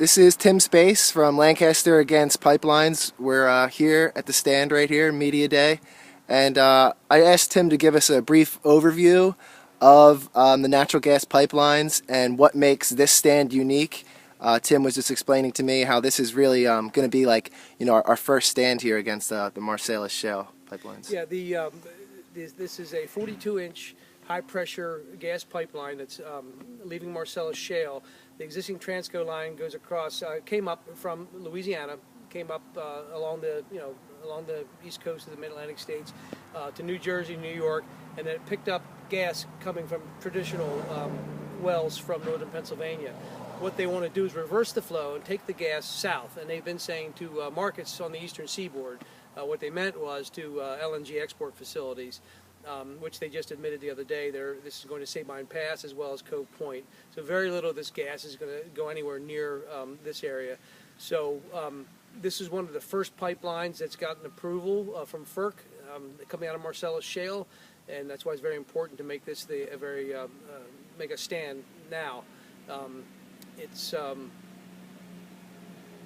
This is Tim Space from Lancaster Against Pipelines. We're here at the stand right here, Media Day, and I asked Tim to give us a brief overview of the natural gas pipelines and what makes this stand unique. Tim was just explaining to me how this is really going to be like, our first stand here against the Marcellus Shale pipelines. Yeah, this is a 42-inch high-pressure gas pipeline that's leaving Marcellus Shale. The existing Transco line goes across, came up from Louisiana, came up along the east coast of the Mid-Atlantic states to New Jersey, New York, and then it picked up gas coming from traditional wells from northern Pennsylvania. What they want to do is reverse the flow and take the gas south, and they've been saying to markets on the eastern seaboard. What they meant was to LNG export facilities, which they just admitted the other day. This is going to Sabine Pass as well as Cove Point. So very little of this gas is going to go anywhere near this area. So this is one of the first pipelines that's gotten approval from FERC coming out of Marcellus Shale, and that's why it's very important to make this make a stand now.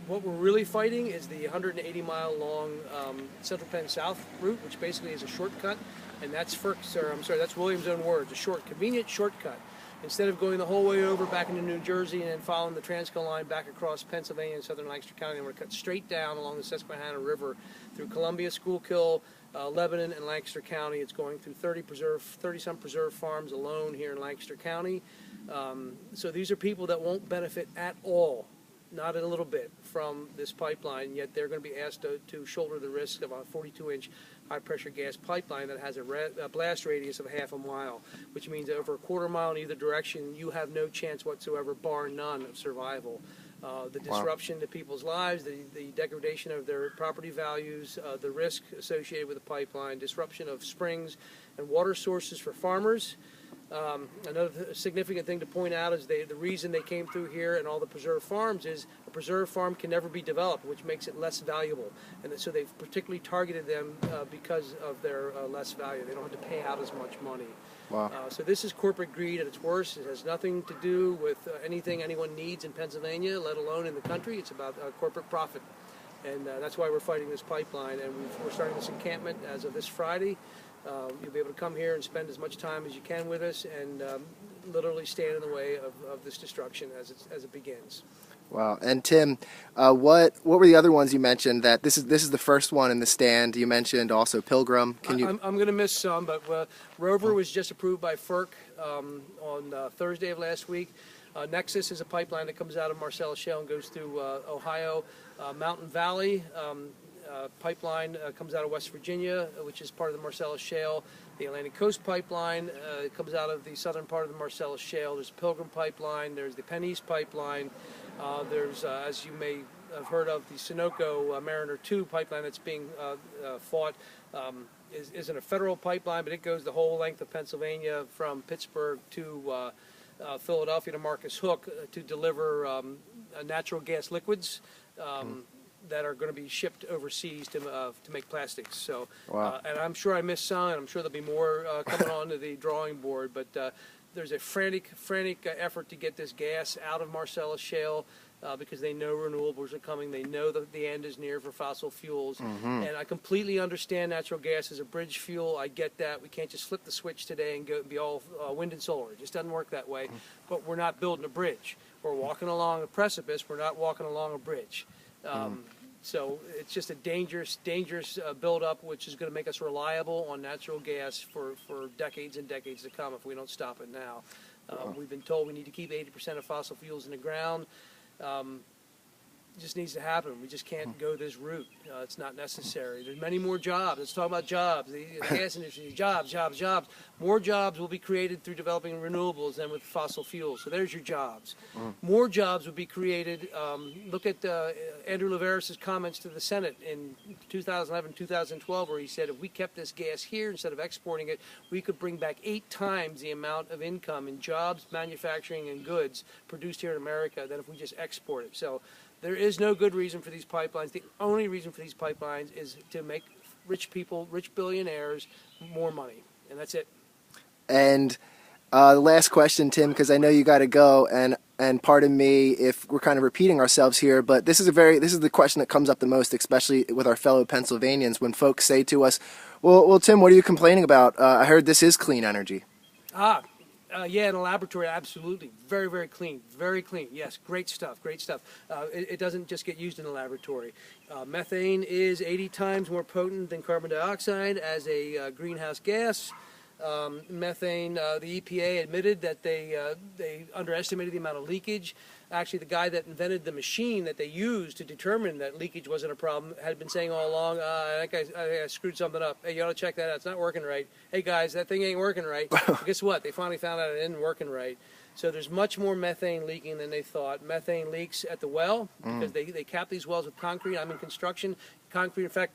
What we're really fighting is the 180-mile long Central Penn South route, which basically is a shortcut, and that's that's Williams' own words, a convenient shortcut. Instead of going the whole way over back into New Jersey and then following the Transco line back across Pennsylvania and southern Lancaster County, we're going to cut straight down along the Susquehanna River through Columbia, Schuylkill, Lebanon, and Lancaster County. It's going through 30-some preserve farms alone here in Lancaster County. So these are people that won't benefit at all, not a little bit, from this pipeline, yet they're going to be asked to shoulder the risk of a 42-inch high-pressure gas pipeline that has a blast radius of half a mile, which means that over a quarter mile in either direction, you have no chance whatsoever, bar none, of survival. The disruption to people's lives, the degradation of their property values, the risk associated with the pipeline, disruption of springs and water sources for farmers. Another significant thing to point out is the reason they came through here and all the preserved farms is a preserved farm can never be developed, which makes it less valuable. And so they've particularly targeted them because of their less value. They don't have to pay out as much money. Wow. So this is corporate greed at its worst. It has nothing to do with anything anyone needs in Pennsylvania, let alone in the country. It's about corporate profit. And that's why we're fighting this pipeline. And we're starting this encampment as of this Friday. You'll be able to come here and spend as much time as you can with us and literally stand in the way of this destruction as it begins. Wow. And Tim, what were the other ones you mentioned? That this is the first one in the stand. You mentioned also Pilgrim. I'm going to miss some, but Rover was just approved by FERC on Thursday of last week. Nexus is a pipeline that comes out of Marcellus Shale and goes through Ohio. Mountain Valley pipeline comes out of West Virginia, which is part of the Marcellus Shale. The Atlantic Coast pipeline comes out of the southern part of the Marcellus Shale. There's Pilgrim pipeline. There's the Penn East pipeline. There's, as you may have heard of, the Sunoco Mariner 2 pipeline that's being fought. Isn't a federal pipeline, but it goes the whole length of Pennsylvania from Pittsburgh to Philadelphia to Marcus Hook to deliver natural gas liquids that are going to be shipped overseas to make plastics. So, wow. And I'm sure I missed some, and I'm sure there'll be more coming onto the drawing board. But there's a frantic effort to get this gas out of Marcellus Shale because they know renewables are coming. They know that the end is near for fossil fuels. Mm-hmm. And I completely understand natural gas is a bridge fuel. I get that. We can't just flip the switch today and go be all wind and solar. It just doesn't work that way. Mm-hmm. But we're not building a bridge. We're walking along a precipice. We're not walking along a bridge. So it's just a dangerous buildup, which is going to make us reliable on natural gas for decades and decades to come if we don't stop it now. We've been told we need to keep 80% of fossil fuels in the ground. It just needs to happen. We just can't go this route. It's not necessary. There's many more jobs. Let's talk about jobs. The gas industry, jobs. More jobs will be created through developing renewables than with fossil fuels. So there's your jobs. More jobs will be created. Look at Andrew Laveris' comments to the Senate in 2011, 2012, where he said if we kept this gas here instead of exporting it, we could bring back 8 times the amount of income in jobs, manufacturing, and goods produced here in America than if we just export it. So there is no good reason for these pipelines. The only reason for these pipelines is to make rich people, rich billionaires, more money. And that's it. And the last question, Tim, because I know you got to go, and and pardon me if we're kind of repeating ourselves here, but this is the question that comes up the most, especially with our fellow Pennsylvanians, when folks say to us, well, Tim, what are you complaining about? I heard this is clean energy. Yeah, in a laboratory, absolutely. Very, very clean. Very clean. Yes, great stuff. Great stuff. It doesn't just get used in the laboratory. Methane is 80 times more potent than carbon dioxide as a greenhouse gas. Methane, the EPA admitted that they underestimated the amount of leakage. Actually, the guy that invented the machine that they used to determine that leakage wasn't a problem had been saying all along, I screwed something up. Hey, you ought to check that out. It's not working right. Hey, guys, that thing ain't working right. Guess what? They finally found out it isn't working right. So there's much more methane leaking than they thought. Methane leaks at the well because they cap these wells with concrete. I'm in construction. Concrete, in fact,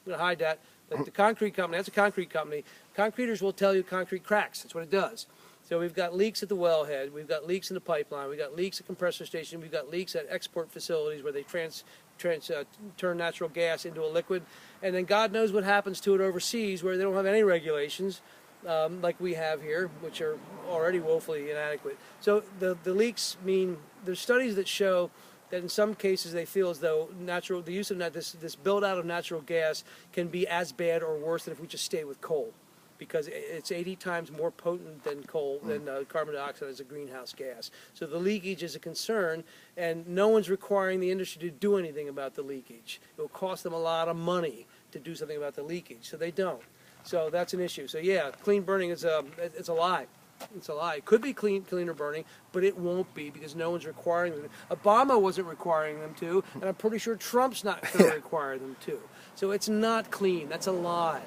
I'm going to hide that. The concrete company, that's a concrete company. Concreters will tell you concrete cracks. That's what it does. So we've got leaks at the wellhead. We've got leaks in the pipeline. We've got leaks at compressor station. We've got leaks at export facilities where they turn natural gas into a liquid. And then God knows what happens to it overseas where they don't have any regulations like we have here, which are already woefully inadequate. So the leaks mean there's studies that show that in some cases they feel as though the use of this build out of natural gas can be as bad or worse than if we just stay with coal, because it's 80 times more potent than coal, than carbon dioxide as a greenhouse gas. So the leakage is a concern, and no one's requiring the industry to do anything about the leakage. It will cost them a lot of money to do something about the leakage, so they don't. So that's an issue. So yeah, clean burning it's a lie. It's a lie. It could be cleaner burning, but it won't be because no one's requiring them. Obama wasn't requiring them to, and I'm pretty sure Trump's not going to require them to. So it's not clean. That's a lie.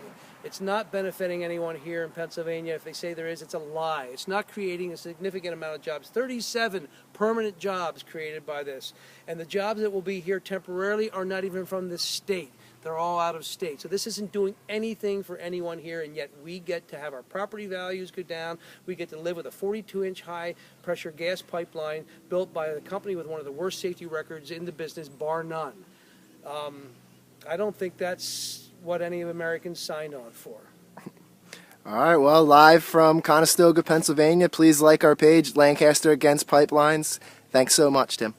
It's not benefiting anyone here in Pennsylvania. If they say there is, it's a lie. It's not creating a significant amount of jobs. 37 permanent jobs created by this. And the jobs that will be here temporarily are not even from this state. They're all out of state. So this isn't doing anything for anyone here, and yet we get to have our property values go down. We get to live with a 42-inch high-pressure gas pipeline built by a company with one of the worst safety records in the business, bar none. I don't think that's what any Americans signed on for. All right, well, live from Conestoga, Pennsylvania, please like our page, Lancaster Against Pipelines. Thanks so much, Tim.